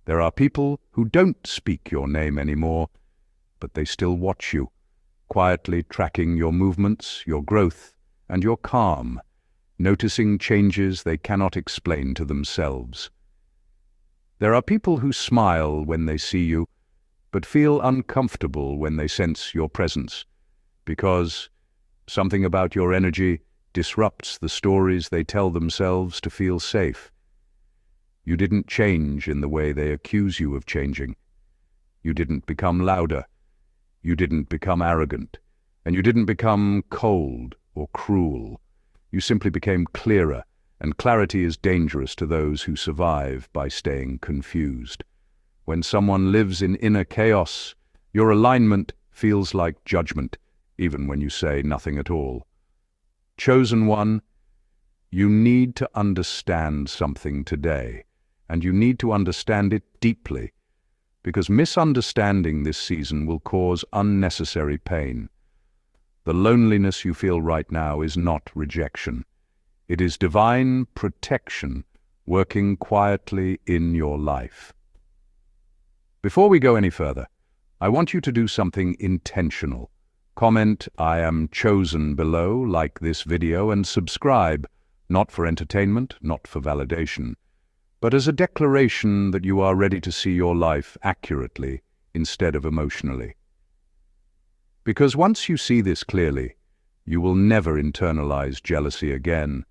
There are people who don't speak your name anymore, but they still watch you, quietly tracking your movements, your growth, and your calm, noticing changes they cannot explain to themselves. There are people who smile when they see you, but feel uncomfortable when they sense your presence, because something about your energy disrupts the stories they tell themselves to feel safe. You didn't change in the way they accuse you of changing. You didn't become louder. You didn't become arrogant. And you didn't become cold or cruel. You simply became clearer, and clarity is dangerous to those who survive by staying confused. When someone lives in inner chaos, your alignment feels like judgment, even when you say nothing at all. Chosen one, you need to understand something today, and you need to understand it deeply, because misunderstanding this season will cause unnecessary pain. The loneliness you feel right now is not rejection. It is divine protection working quietly in your life. Before we go any further, I want you to do something intentional. Comment "I am chosen" below, like this video, and subscribe, not for entertainment, not for validation, but as a declaration that you are ready to see your life accurately instead of emotionally. Because once you see this clearly, you will never internalize jealousy again,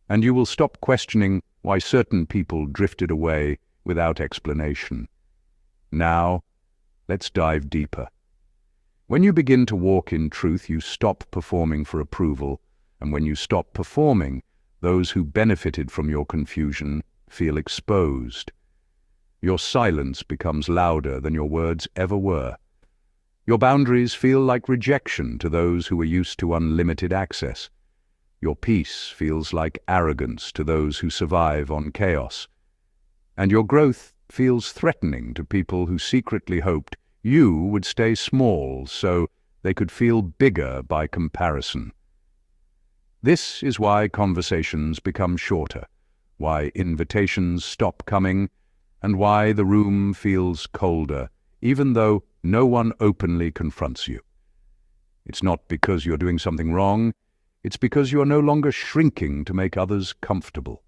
and you will stop questioning why certain people drifted away without explanation. Now, let's dive deeper. When you begin to walk in truth, you stop performing for approval, and when you stop performing, those who benefited from your confusion feel exposed. Your silence becomes louder than your words ever were. Your boundaries feel like rejection to those who are used to unlimited access. Your peace feels like arrogance to those who survive on chaos. And your growth feels threatening to people who secretly hoped you would stay small so they could feel bigger by comparison. This is why conversations become shorter, why invitations stop coming, and why the room feels colder, even though no one openly confronts you. It's not because you're doing something wrong, it's because you are no longer shrinking to make others comfortable.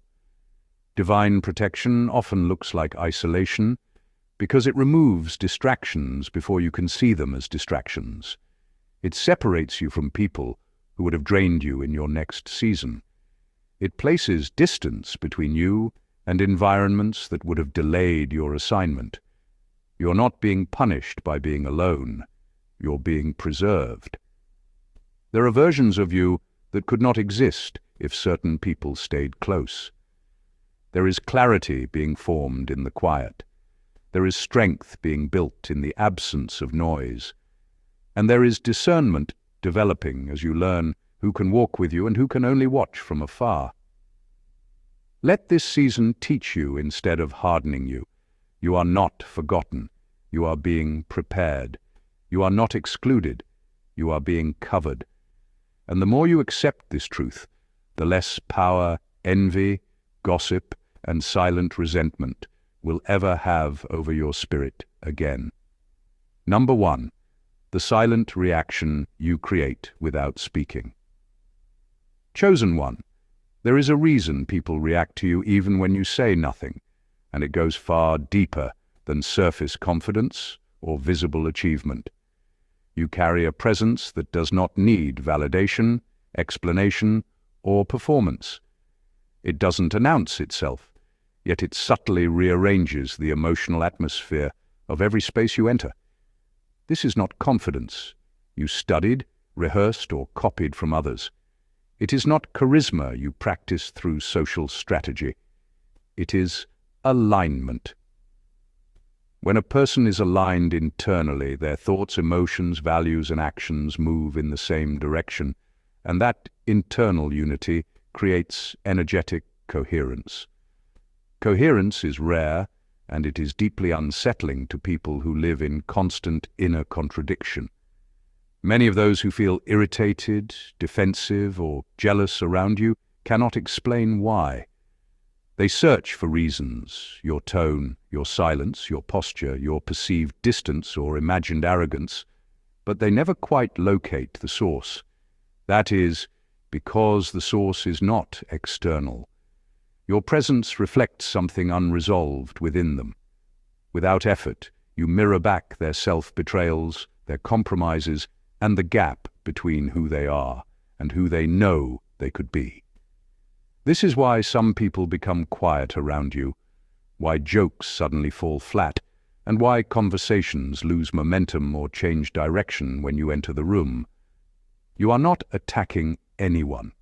Divine protection often looks like isolation because it removes distractions before you can see them as distractions. It separates you from people who would have drained you in your next season. It places distance between you and environments that would have delayed your assignment. You're not being punished by being alone. You're being preserved. There are versions of you that could not exist if certain people stayed close. There is clarity being formed in the quiet. There is strength being built in the absence of noise. And there is discernment developing as you learn who can walk with you and who can only watch from afar. Let this season teach you instead of hardening you. You are not forgotten. You are being prepared. You are not excluded. You are being covered. And the more you accept this truth, the less power, envy, gossip, and silent resentment will ever have over your spirit again. Number 1. The silent reaction you create without speaking. Chosen one. There is a reason people react to you even when you say nothing, and it goes far deeper than surface confidence or visible achievement. You carry a presence that does not need validation, explanation, or performance. It doesn't announce itself, yet it subtly rearranges the emotional atmosphere of every space you enter. This is not confidence you studied, rehearsed, or copied from others. It is not charisma you practice through social strategy. It is alignment. When a person is aligned internally, their thoughts, emotions, values, and actions move in the same direction, and that internal unity creates energetic coherence. Coherence is rare, and it is deeply unsettling to people who live in constant inner contradiction. Many of those who feel irritated, defensive, or jealous around you cannot explain why. They search for reasons, your tone, your silence, your posture, your perceived distance or imagined arrogance, but they never quite locate the source. That is, because the source is not external. Your presence reflects something unresolved within them. Without effort, you mirror back their self-betrayals, their compromises, and the gap between who they are and who they know they could be. This is why some people become quiet around you, why jokes suddenly fall flat, and why conversations lose momentum or change direction when you enter the room. You are not attacking anyone.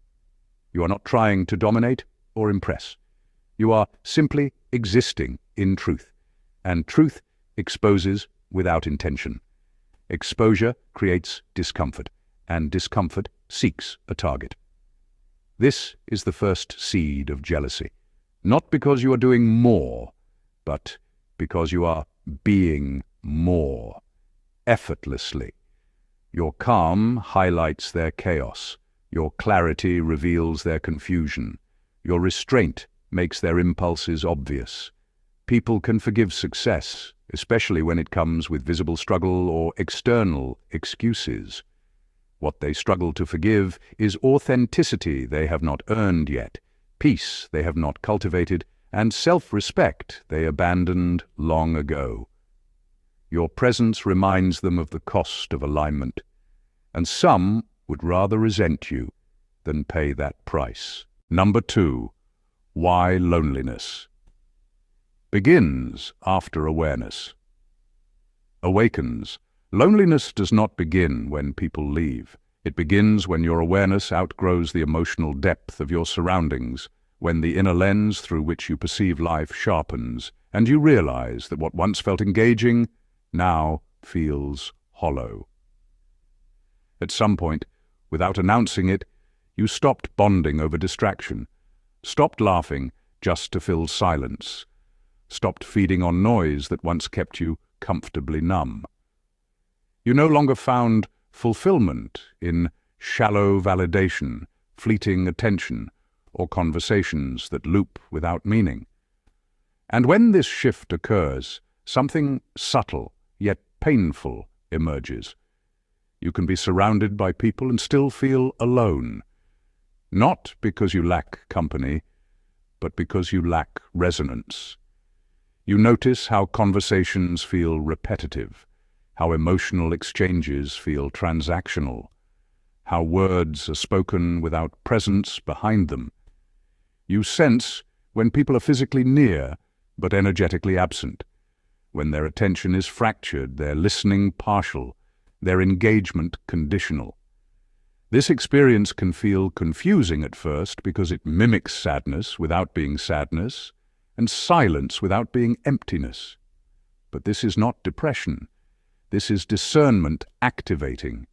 You are not trying to dominate or impress. You are simply existing in truth, and truth exposes without intention. Exposure creates discomfort, and discomfort seeks a target. This is the first seed of jealousy, not because you are doing more, but because you are being more, effortlessly. Your calm highlights their chaos. Your clarity reveals their confusion. Your restraint makes their impulses obvious. People can forgive success, especially when it comes with visible struggle or external excuses. What they struggle to forgive is authenticity they have not earned yet, peace they have not cultivated, and self-respect they abandoned long ago. Your presence reminds them of the cost of alignment, and some would rather resent you than pay that price. Number 2. Why loneliness begins after awareness. Awakens. Loneliness does not begin when people leave. It begins when your awareness outgrows the emotional depth of your surroundings, when the inner lens through which you perceive life sharpens, and you realize that what once felt engaging now feels hollow. At some point, without announcing it, you stopped bonding over distraction, stopped laughing just to fill silence, stopped feeding on noise that once kept you comfortably numb. You no longer found fulfillment in shallow validation, fleeting attention, or conversations that loop without meaning. And when this shift occurs, something subtle yet painful emerges. You can be surrounded by people and still feel alone, not because you lack company, but because you lack resonance. You notice how conversations feel repetitive, how emotional exchanges feel transactional, how words are spoken without presence behind them. You sense when people are physically near but energetically absent, when their attention is fractured, their listening partial, their engagement conditional. This experience can feel confusing at first because it mimics sadness without being sadness, and silence without being emptiness. But this is not depression. This is discernment activating.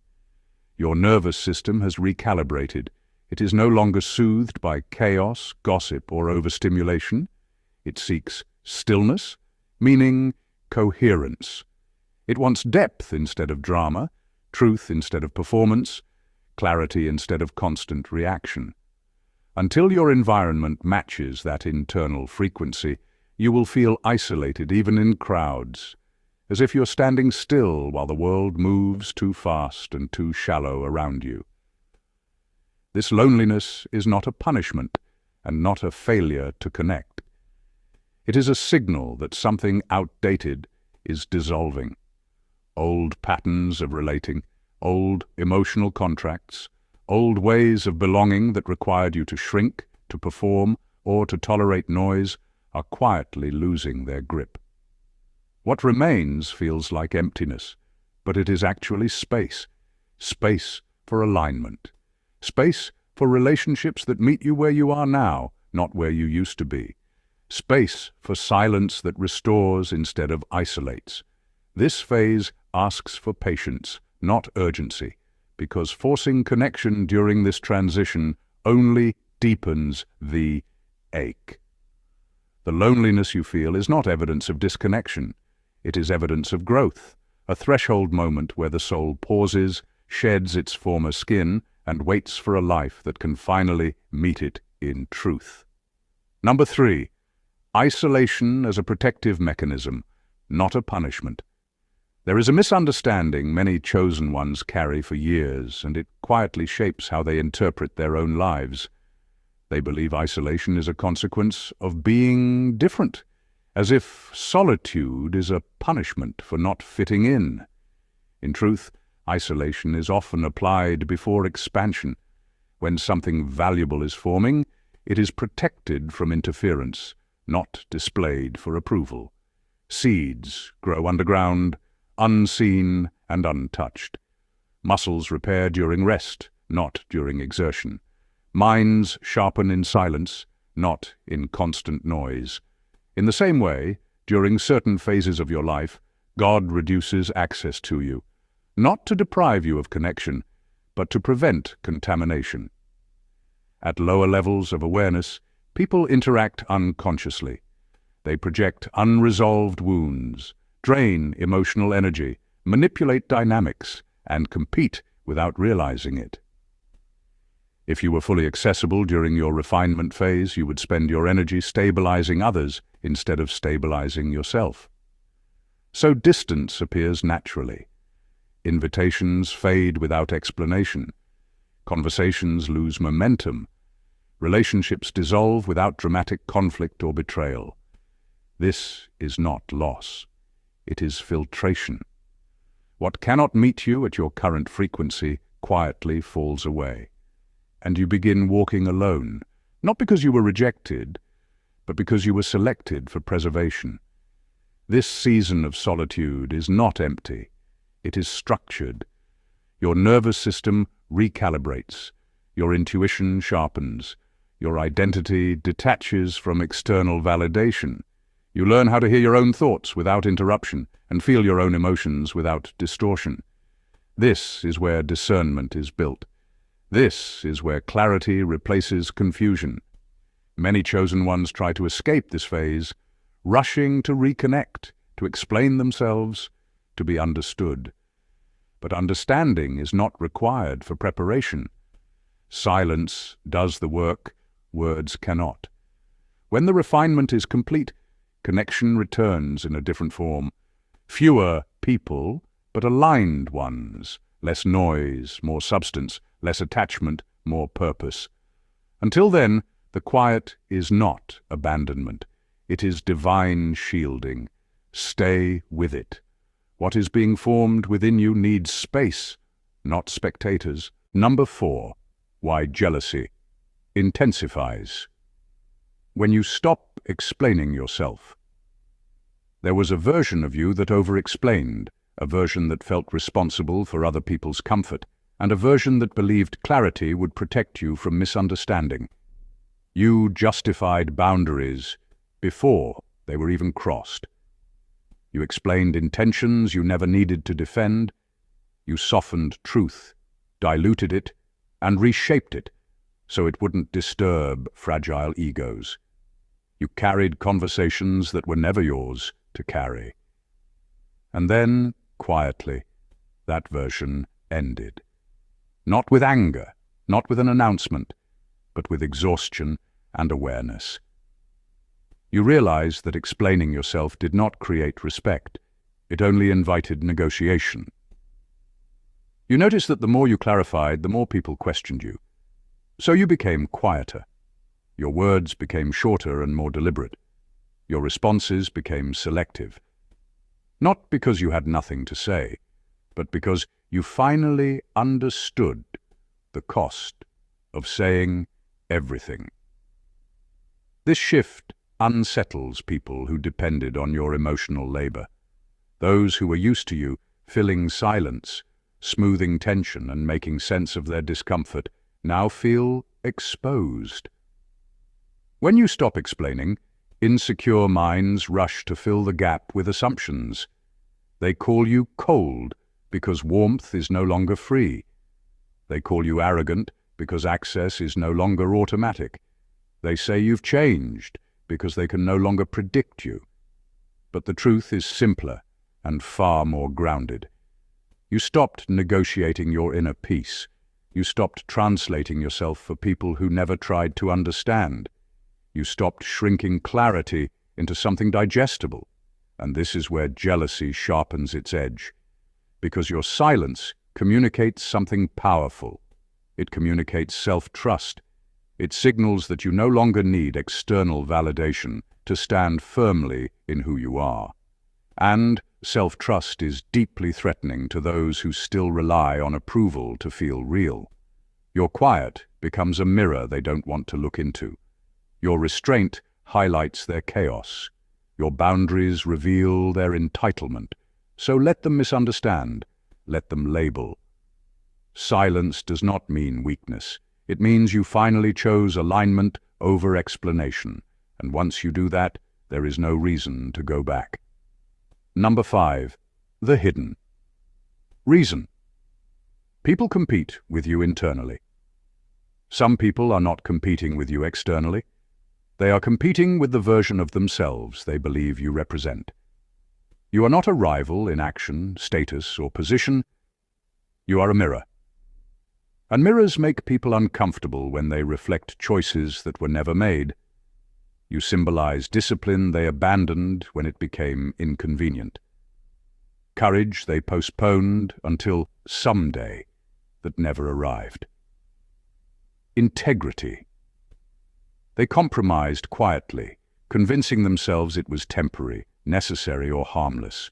Your nervous system has recalibrated. It is no longer soothed by chaos, gossip, or overstimulation. It seeks stillness, meaning coherence. It wants depth instead of drama, truth instead of performance, clarity instead of constant reaction. Until your environment matches that internal frequency, you will feel isolated even in crowds, as if you're standing still while the world moves too fast and too shallow around you. This loneliness is not a punishment and not a failure to connect. It is a signal that something outdated is dissolving. Old patterns of relating, old emotional contracts, old ways of belonging that required you to shrink, to perform, or to tolerate noise are quietly losing their grip. What remains feels like emptiness, but it is actually space. Space for alignment. Space for relationships that meet you where you are now, not where you used to be. Space for silence that restores instead of isolates. This phase asks for patience, not urgency, because forcing connection during this transition only deepens the ache. The loneliness you feel is not evidence of disconnection. It is evidence of growth, a threshold moment where the soul pauses, sheds its former skin, and waits for a life that can finally meet it in truth. Number 3. Isolation as a protective mechanism, not a punishment. There is a misunderstanding many chosen ones carry for years, and it quietly shapes how they interpret their own lives. They believe isolation is a consequence of being different, as if solitude is a punishment for not fitting in. In truth, isolation is often applied before expansion. When something valuable is forming, it is protected from interference, not displayed for approval. Seeds grow underground, unseen and untouched. Muscles repair during rest, not during exertion. Minds sharpen in silence, not in constant noise. In the same way, during certain phases of your life, God reduces access to you, not to deprive you of connection, but to prevent contamination. At lower levels of awareness, people interact unconsciously. They project unresolved wounds, drain emotional energy, manipulate dynamics, and compete without realizing it. If you were fully accessible during your refinement phase, you would spend your energy stabilizing others instead of stabilizing yourself. So distance appears naturally. Invitations fade without explanation. Conversations lose momentum. Relationships dissolve without dramatic conflict or betrayal. This is not loss. It is filtration. What cannot meet you at your current frequency quietly falls away, and you begin walking alone, not because you were rejected, but because you were selected for preservation. This season of solitude is not empty. It is structured. Your nervous system recalibrates. Your intuition sharpens. Your identity detaches from external validation. You learn how to hear your own thoughts without interruption and feel your own emotions without distortion. This is where discernment is built. This is where clarity replaces confusion. Many chosen ones try to escape this phase, rushing to reconnect, to explain themselves, to be understood. But understanding is not required for preparation. Silence does the work, words cannot. When the refinement is complete, connection returns in a different form. Fewer people, but aligned ones. Less noise, more substance. Less attachment, more purpose. Until then, the quiet is not abandonment. It is divine shielding. Stay with it. What is being formed within you needs space, not spectators. Number 4. Why jealousy intensifies. When you stop explaining yourself. There was a version of you that over-explained, a version that felt responsible for other people's comfort, and a version that believed clarity would protect you from misunderstanding. You justified boundaries before they were even crossed. You explained intentions you never needed to defend. You softened truth, diluted it, and reshaped it so it wouldn't disturb fragile egos. You carried conversations that were never yours to carry. And then, quietly, that version ended. Not with anger, not with an announcement, but with exhaustion and awareness. You realized that explaining yourself did not create respect. It only invited negotiation. You noticed that the more you clarified, the more people questioned you. So you became quieter. Your words became shorter and more deliberate. Your responses became selective. Not because you had nothing to say, but because you finally understood the cost of saying everything. This shift unsettles people who depended on your emotional labor. Those who were used to you filling silence, smoothing tension and making sense of their discomfort, now feel exposed. When you stop explaining, insecure minds rush to fill the gap with assumptions. They call you cold because warmth is no longer free. They call you arrogant because access is no longer automatic. They say you've changed because they can no longer predict you. But the truth is simpler and far more grounded. You stopped negotiating your inner peace. You stopped translating yourself for people who never tried to understand. You stopped shrinking clarity into something digestible. And this is where jealousy sharpens its edge. Because your silence communicates something powerful. It communicates self-trust. It signals that you no longer need external validation to stand firmly in who you are. And self-trust is deeply threatening to those who still rely on approval to feel real. Your quiet becomes a mirror they don't want to look into. Your restraint highlights their chaos. Your boundaries reveal their entitlement. So let them misunderstand. Let them label. Silence does not mean weakness. It means you finally chose alignment over explanation. And once you do that, there is no reason to go back. Number 5. The hidden. Reason. People compete with you internally. Some people are not competing with you externally. They are competing with the version of themselves they believe you represent. You are not a rival in action, status, or position. You are a mirror. And mirrors make people uncomfortable when they reflect choices that were never made. You symbolize discipline they abandoned when it became inconvenient. Courage they postponed until someday that never arrived. Integrity. They compromised quietly, convincing themselves it was temporary, necessary, or harmless.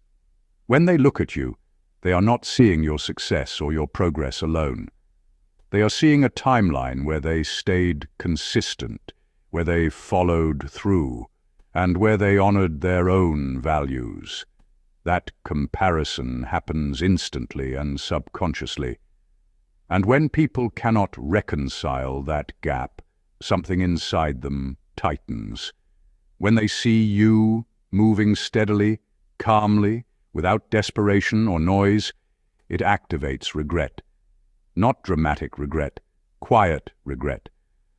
When they look at you, they are not seeing your success or your progress alone. They are seeing a timeline where they stayed consistent, where they followed through, and where they honored their own values. That comparison happens instantly and subconsciously. And when people cannot reconcile that gap, something inside them tightens. When they see you moving steadily, calmly, without desperation or noise, it activates regret. Not dramatic regret, quiet regret.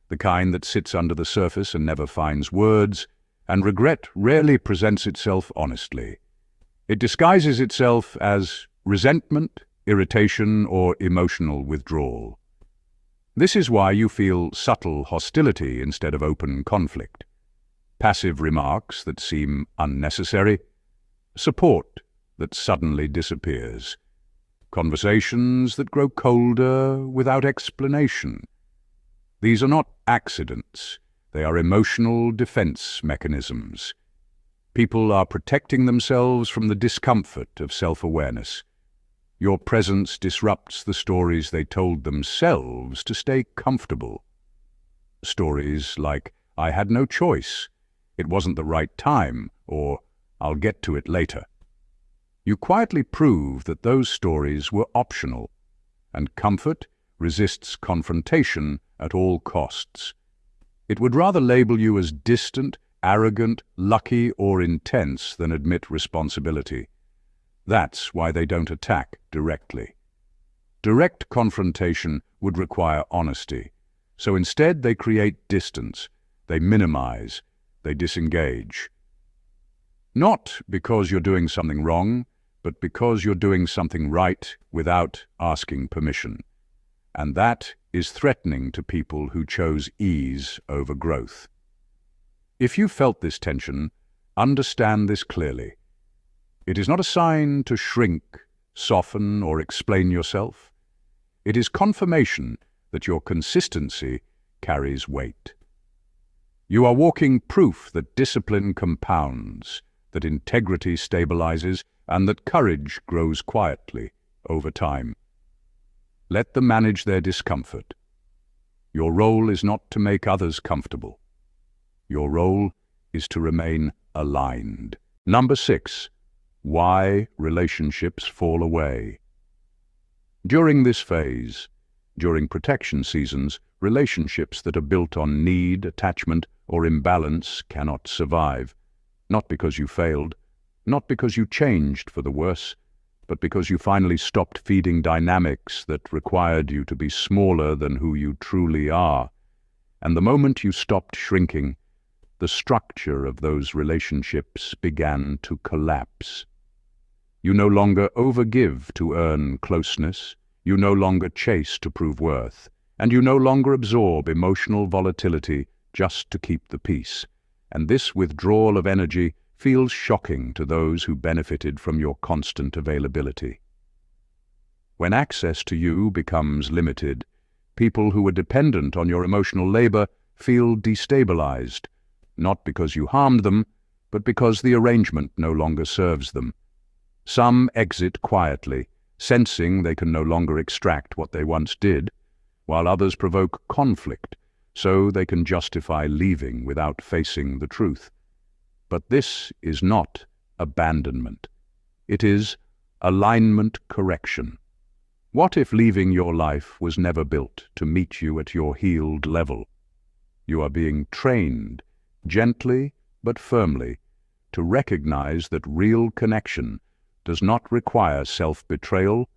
The kind that sits under the surface and never finds words, and regret rarely presents itself honestly. It disguises itself as resentment, irritation, or emotional withdrawal. This is why you feel subtle hostility instead of open conflict. Passive remarks that seem unnecessary, support that suddenly disappears, conversations that grow colder without explanation. These are not accidents, they are emotional defense mechanisms. People are protecting themselves from the discomfort of self-awareness. Your presence disrupts the stories they told themselves to stay comfortable. Stories like, "I had no choice," "It wasn't the right time," or "I'll get to it later." You quietly prove that those stories were optional, and comfort resists confrontation at all costs. It would rather label you as distant, arrogant, lucky, or intense than admit responsibility. That's why they don't attack directly. Direct confrontation would require honesty, so instead they create distance, they minimize, they disengage. Not because you're doing something wrong, but because you're doing something right without asking permission. And that is threatening to people who chose ease over growth. If you felt this tension, understand this clearly. It is not a sign to shrink, soften, or explain yourself. It is confirmation that your consistency carries weight. You are walking proof that discipline compounds, that integrity stabilizes, and that courage grows quietly over time. Let them manage their discomfort. Your role is not to make others comfortable. Your role is to remain aligned. Number 6. Why relationships fall away. During this phase, during protection seasons, relationships that are built on need, attachment, or imbalance cannot survive. Not because you failed, not because you changed for the worse, but because you finally stopped feeding dynamics that required you to be smaller than who you truly are. And the moment you stopped shrinking, the structure of those relationships began to collapse. You no longer overgive to earn closeness, you no longer chase to prove worth, and you no longer absorb emotional volatility just to keep the peace, and this withdrawal of energy feels shocking to those who benefited from your constant availability. When access to you becomes limited, people who were dependent on your emotional labor feel destabilized, not because you harmed them, but because the arrangement no longer serves them. Some exit quietly, sensing they can no longer extract what they once did, while others provoke conflict, so they can justify leaving without facing the truth. But this is not abandonment. It is alignment correction. What if leaving your life was never built to meet you at your healed level? You are being trained, gently but firmly, to recognize that real connection does not require self-betrayal,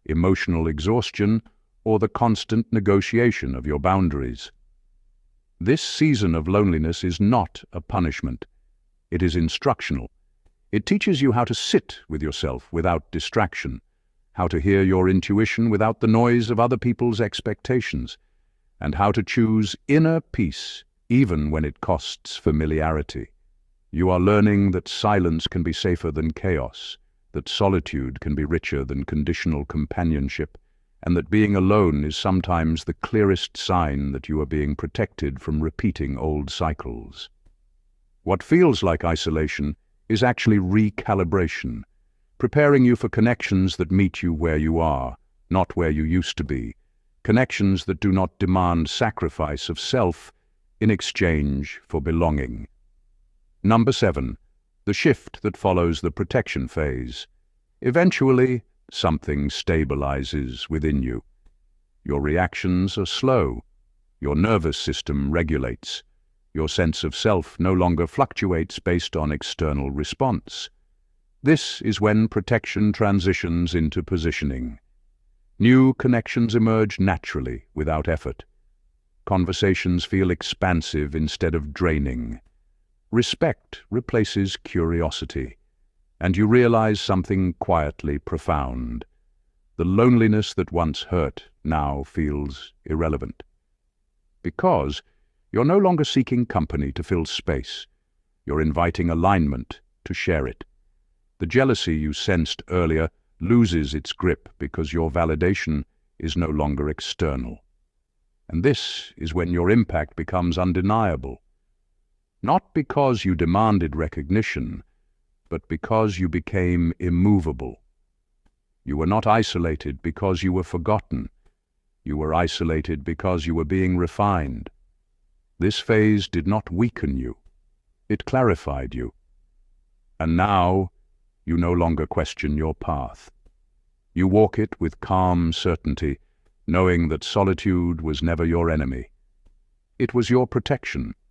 emotional exhaustion, or the constant negotiation of your boundaries. This season of loneliness is not a punishment. It is instructional. It teaches you how to sit with yourself without distraction, how to hear your intuition without the noise of other people's expectations, and how to choose inner peace even when it costs familiarity. You are learning that silence can be safer than chaos, that solitude can be richer than conditional companionship, and that being alone is sometimes the clearest sign that you are being protected from repeating old cycles. What feels like isolation is actually recalibration, preparing you for connections that meet you where you are, not where you used to be, connections that do not demand sacrifice of self in exchange for belonging. Number 7. The shift that follows the protection phase. Eventually, something stabilizes within you. Your reactions are slow. Your nervous system regulates. Your sense of self no longer fluctuates based on external response. This is when protection transitions into positioning. New connections emerge naturally, without effort. Conversations feel expansive instead of draining. Respect replaces curiosity, and you realize something quietly profound. The loneliness that once hurt now feels irrelevant. Because you're no longer seeking company to fill space. You're inviting alignment to share it. The jealousy you sensed earlier loses its grip because your validation is no longer external. And this is when your impact becomes undeniable. Not because you demanded recognition, but because you became immovable. You were not isolated because you were forgotten. You were isolated because you were being refined. This phase did not weaken you. It clarified you. And now, you no longer question your path. You walk it with calm certainty, knowing that solitude was never your enemy. It was your protection,